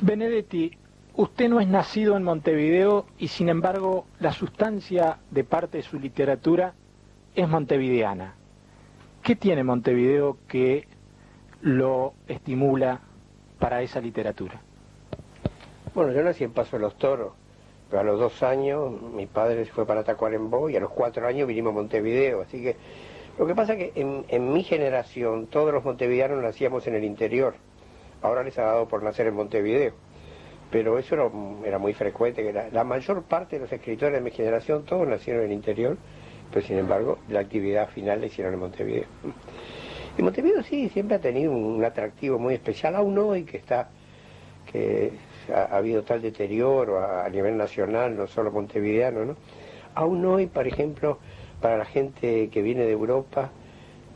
Benedetti, usted no es nacido en Montevideo y sin embargo la sustancia de parte de su literatura es montevideana. ¿Qué tiene Montevideo que lo estimula para esa literatura? Bueno, yo nací en Paso de los Toros, pero a los 2 años mi padre se fue para Tacuarembó y a los 4 años vinimos a Montevideo, así que lo que pasa es que en mi generación todos los montevideanos nacíamos en el interior. Ahora les ha dado por nacer en Montevideo, pero eso era muy frecuente, que la mayor parte de los escritores de mi generación todos nacieron en el interior, pero sin embargo la actividad final la hicieron en Montevideo. Y Montevideo sí, siempre ha tenido un atractivo muy especial, aún hoy que ha habido tal deterioro a nivel nacional, no solo montevideano, ¿no? Aún hoy, por ejemplo, para la gente que viene de Europa,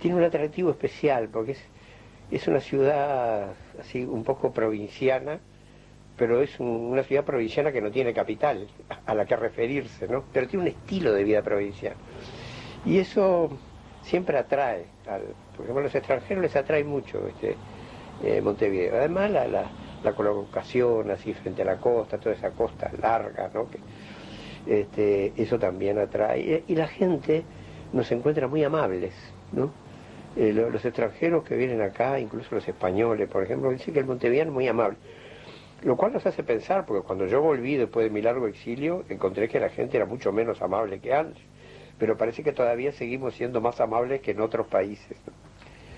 tiene un atractivo especial, porque es una ciudad así un poco provinciana, pero es una ciudad provinciana que no tiene capital a la que referirse, ¿no? Pero tiene un estilo de vida provincial. Y eso siempre atrae, por ejemplo, a los extranjeros les atrae mucho Montevideo. Además, la colocación así frente a la costa, toda esa costa larga, ¿no? Eso también atrae. Y la gente nos encuentra muy amables, ¿no? Los extranjeros que vienen acá, incluso los españoles, por ejemplo, dicen que el montevideano es muy amable. Lo cual nos hace pensar, porque cuando yo volví después de mi largo exilio, encontré que la gente era mucho menos amable que antes. Pero parece que todavía seguimos siendo más amables que en otros países, ¿no?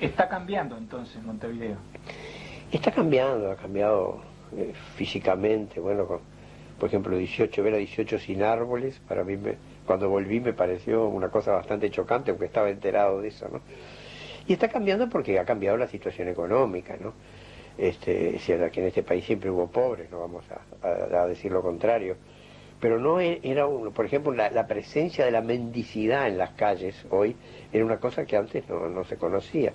¿Está cambiando entonces Montevideo? Está cambiando, ha cambiado físicamente. Bueno, por ejemplo, ver a 18 sin árboles, para mí cuando volví me pareció una cosa bastante chocante, aunque estaba enterado de eso, ¿no? Y está cambiando porque ha cambiado la situación económica, ¿no? Es cierto que en este país siempre hubo pobres, no vamos a decir lo contrario, pero no era por ejemplo, la presencia de la mendicidad en las calles hoy era una cosa que antes no se conocía,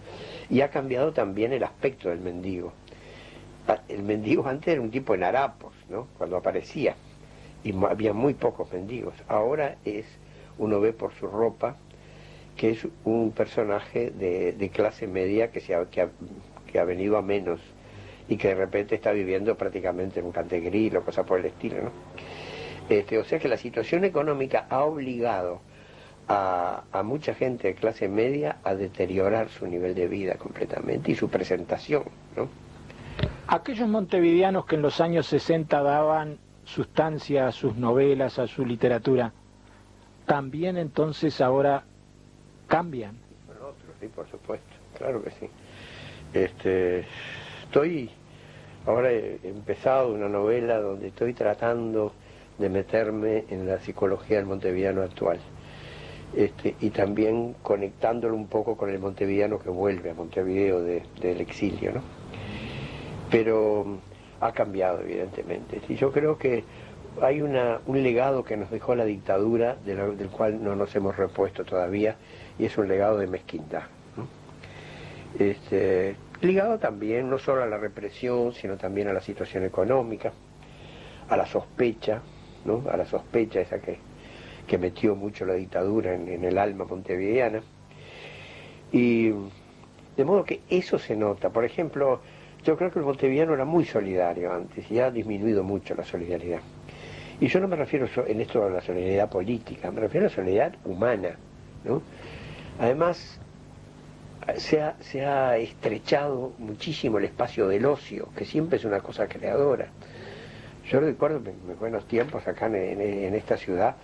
y ha cambiado también el aspecto del mendigo. El mendigo antes era un tipo en harapos, ¿no? Cuando aparecía, y había muy pocos mendigos. Ahora uno ve por su ropa que es un personaje de clase media que ha venido a menos y que de repente está viviendo prácticamente en un cantegril o cosas por el estilo, ¿no? O sea que la situación económica ha obligado a mucha gente de clase media a deteriorar su nivel de vida completamente y su presentación, ¿no? Aquellos montevideanos que en los años 60 daban sustancia a sus novelas, a su literatura, ¿también entonces ahora cambian? Otros, sí, por supuesto, claro que sí. Ahora he empezado una novela donde estoy tratando de meterme en la psicología del montevideano actual, y también conectándolo un poco con el montevideano que vuelve a Montevideo del exilio, ¿no? Pero ha cambiado evidentemente, y yo creo que hay un legado que nos dejó la dictadura, del cual no nos hemos repuesto todavía, y es un legado de mezquindad, ¿no? Ligado también no solo a la represión, sino también a la situación económica, a la sospecha, ¿no? A la sospecha esa que metió mucho la dictadura en el alma montevideana. Y de modo que eso se nota. Por ejemplo, yo creo que el montevideano era muy solidario antes y ha disminuido mucho la solidaridad. Y yo no me refiero en esto a la solidaridad política, me refiero a la solidaridad humana, ¿no? Además, se ha estrechado muchísimo el espacio del ocio, que siempre es una cosa creadora. Yo recuerdo en mis buenos tiempos acá en esta ciudad,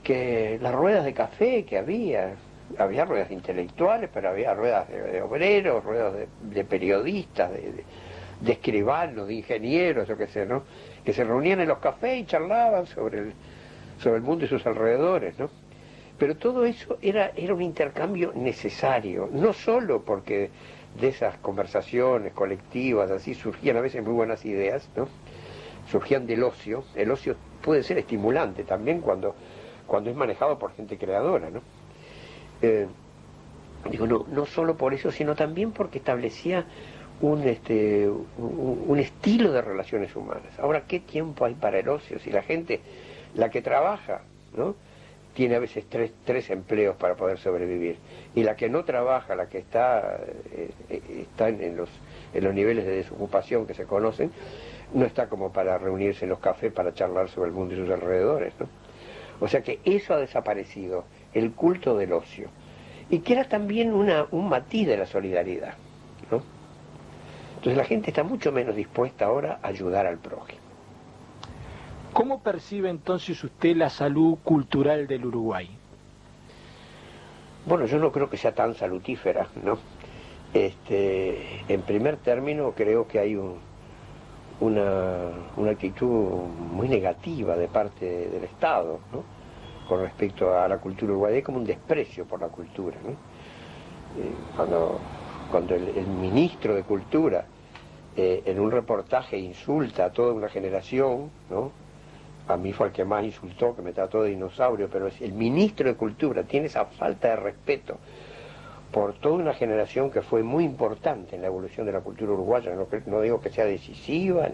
que las ruedas de café que había ruedas de intelectuales, pero había ruedas de obreros, ruedas de periodistas, de escribanos, de ingenieros, yo qué sé, ¿no? Que se reunían en los cafés y charlaban sobre el mundo y sus alrededores, ¿no? Pero todo eso era un intercambio necesario, no solo porque de esas conversaciones colectivas así surgían a veces muy buenas ideas, ¿no? Surgían del ocio. El ocio puede ser estimulante también cuando es manejado por gente creadora, ¿no? No solo por eso, sino también porque establecía un estilo de relaciones humanas. Ahora, ¿qué tiempo hay para el ocio? Si la gente, la que trabaja, ¿no? tiene a veces tres empleos para poder sobrevivir. Y la que no trabaja, la que está en los niveles de desocupación que se conocen, no está como para reunirse en los cafés para charlar sobre el mundo y sus alrededores, ¿no? O sea que eso ha desaparecido, el culto del ocio. Y que era también un matiz de la solidaridad, ¿no? Entonces la gente está mucho menos dispuesta ahora a ayudar al prójimo. ¿Cómo percibe entonces usted la salud cultural del Uruguay? Bueno, yo no creo que sea tan salutífera, ¿no? En primer término, creo que hay una actitud muy negativa de parte del Estado, ¿no? Con respecto a la cultura uruguaya. Hay como un desprecio por la cultura, ¿no? Cuando el ministro de Cultura en un reportaje insulta a toda una generación, ¿no? A mí fue el que más insultó, que me trató de dinosaurio, pero el ministro de Cultura tiene esa falta de respeto por toda una generación que fue muy importante en la evolución de la cultura uruguaya. No digo que sea decisiva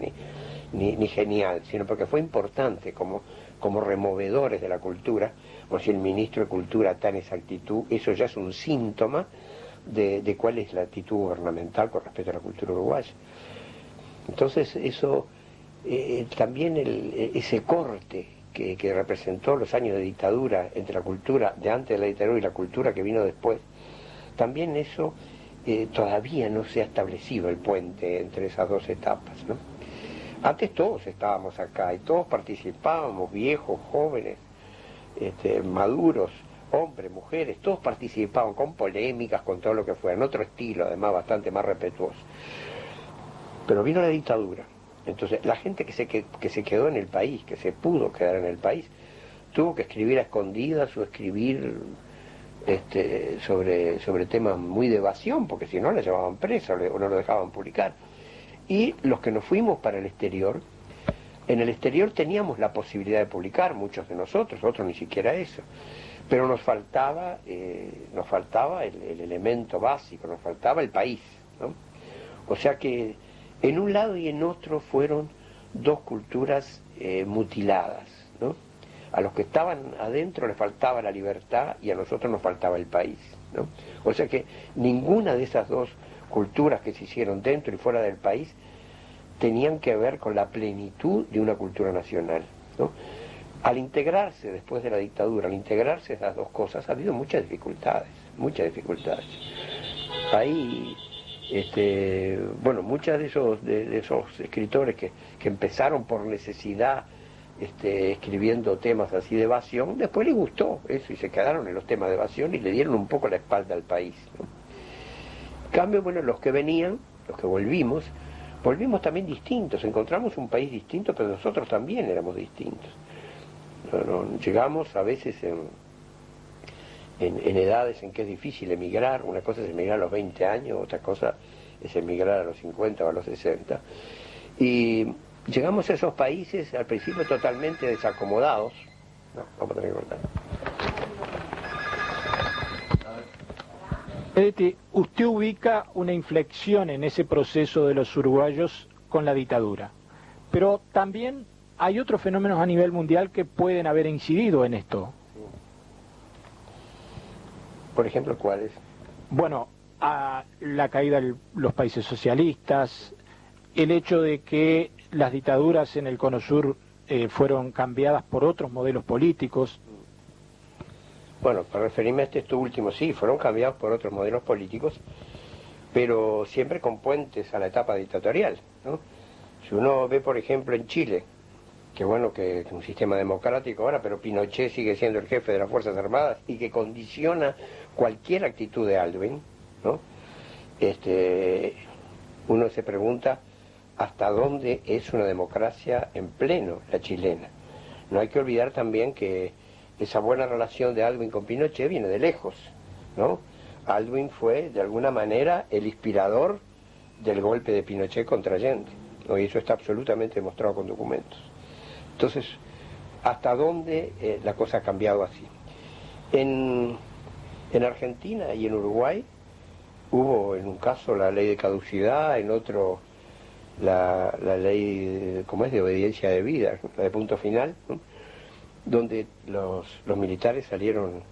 ni genial, sino porque fue importante como removedores de la cultura. Pues si el ministro de Cultura está en esa actitud, eso ya es un síntoma de cuál es la actitud gubernamental con respecto a la cultura uruguaya. Entonces eso, también ese corte que representó los años de dictadura entre la cultura de antes de la dictadura y la cultura que vino después, también eso todavía no se ha establecido el puente entre esas dos etapas, ¿no? Antes todos estábamos acá y todos participábamos, viejos, jóvenes, maduros, hombres, mujeres, todos participaban con polémicas, con todo lo que fuera, en otro estilo, además bastante más respetuoso. Pero vino la dictadura. Entonces la gente que se quedó en el país, que se pudo quedar en el país, tuvo que escribir a escondidas o escribir sobre temas muy de evasión, porque si no la llevaban presa o no lo dejaban publicar. Y los que nos fuimos para el exterior, en el exterior teníamos la posibilidad de publicar, muchos de nosotros, otros ni siquiera eso, pero nos faltaba el elemento básico, nos faltaba el país, ¿no? O sea que en un lado y en otro fueron dos culturas mutiladas, ¿no? A los que estaban adentro les faltaba la libertad y a nosotros nos faltaba el país, ¿no? O sea que ninguna de esas dos culturas que se hicieron dentro y fuera del país tenían que ver con la plenitud de una cultura nacional, ¿no? Al integrarse después de la dictadura, al integrarse esas dos cosas, ha habido muchas dificultades, muchas dificultades. Ahí, muchos de esos escritores que empezaron por necesidad escribiendo temas así de evasión, después les gustó eso y se quedaron en los temas de evasión y le dieron un poco la espalda al país, ¿no? En cambio, bueno, los que venían, los que volvimos también distintos, encontramos un país distinto, pero nosotros también éramos distintos. Llegamos a veces en edades en que es difícil emigrar. Una cosa es emigrar a los 20 años, otra cosa es emigrar a los 50 o a los 60. Y llegamos a esos países al principio totalmente desacomodados. No, vamos a tener que cortar. Benedetti, usted ubica una inflexión en ese proceso de los uruguayos con la dictadura, pero también hay otros fenómenos a nivel mundial que pueden haber incidido en esto. Por ejemplo, ¿cuáles? Bueno, a la caída de los países socialistas, el hecho de que las dictaduras en el Cono Sur fueron cambiadas por otros modelos políticos. Bueno, para referirme a esto último, sí, fueron cambiados por otros modelos políticos, pero siempre con puentes a la etapa dictatorial, ¿no? Si uno ve, por ejemplo, en Chile, que bueno, que es un sistema democrático ahora, pero Pinochet sigue siendo el jefe de las Fuerzas Armadas y que condiciona cualquier actitud de Aylwin, ¿no? Uno se pregunta hasta dónde es una democracia en pleno la chilena. No hay que olvidar también que esa buena relación de Aylwin con Pinochet viene de lejos, ¿no? Aylwin fue, de alguna manera, el inspirador del golpe de Pinochet contra Allende, ¿no? Y eso está absolutamente demostrado con documentos. Entonces, ¿hasta dónde la cosa ha cambiado así? En Argentina y en Uruguay hubo, en un caso, la ley de caducidad, en otro, la ley, ¿cómo es?, de obediencia de vida, la de punto final, ¿no? donde los militares salieron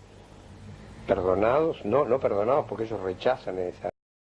perdonados, no perdonados porque ellos rechazan esa